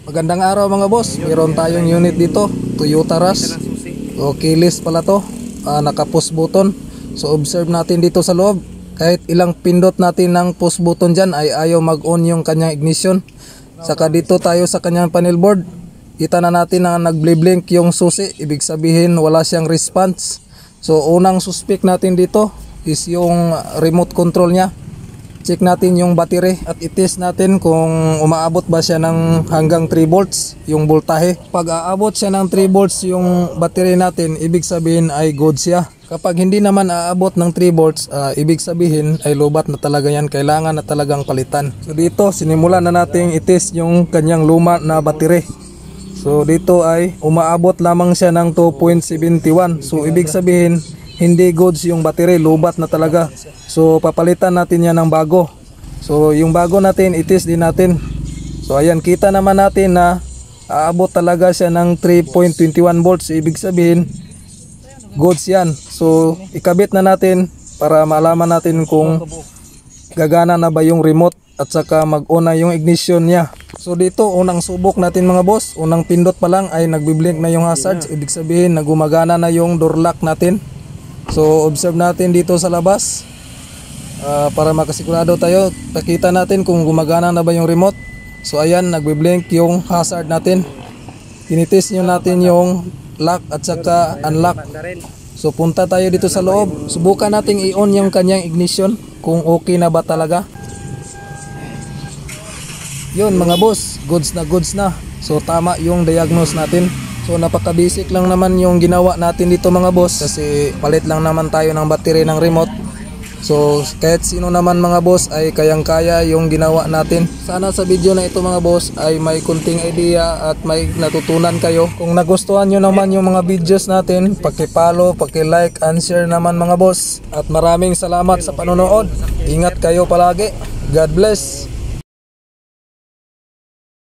Magandang araw mga boss. Meron tayong unit dito, Toyota Rush. So keyless pala to, naka push button. So observe natin dito sa loob. Kahit ilang pindot natin ng push button dyan ay ayaw mag-on yung kanyang ignition. Saka dito tayo sa kanyang panel board. Kita na natin na nag-blink yung susi. Ibig sabihin wala siyang response. So unang suspect natin dito is yung remote control niya. Check natin yung battery at i-test natin kung umaabot ba siya ng hanggang 3 volts yung voltahe. Pag aabot siya ng 3 volts yung battery natin, ibig sabihin ay good siya. Kapag hindi naman aabot ng 3 volts, ibig sabihin ay lobat na talaga yan. Kailangan na talagang palitan. So dito, sinimulan na natin i-test yung kanyang luma na battery. So dito ay umaabot lamang siya ng 2.71. So ibig sabihin hindi goods yung battery, lobat na talaga. So papalitan natin yan ng bago. So yung bago natin itis din natin. So ayan, kita naman natin na aabot talaga siya ng 3.21 volts. Ibig sabihin goods yan. So ikabit na natin para malaman natin kung gagana na ba yung remote at saka mag-on na yung ignition niya. So dito unang subok natin mga boss, unang pindot pa lang ay nagbi-blink na yung hazards. Ibig sabihin nagumagana na yung door lock natin. So observe natin dito sa labas para makasigurado tayo. Pakita natin kung gumagana na ba yung remote. So ayan, nagbi-blink yung hazard natin. Tinitest nyo natin yung lock at saka unlock. So punta tayo dito sa loob. Subukan natin i-on yung kanyang ignition kung okay na ba talaga. Yun mga boss, goods na. So tama yung diagnose natin. So napaka-basic lang naman yung ginawa natin dito mga boss, kasi palit lang naman tayo ng battery ng remote. So kahit sino naman mga boss ay kayang-kaya yung ginawa natin. Sana sa video na ito mga boss ay may kunting idea at may natutunan kayo. Kung nagustuhan nyo naman yung mga videos natin, paki-follow, paki-like and share naman mga boss. At maraming salamat sa panonood. Ingat kayo palagi. God bless.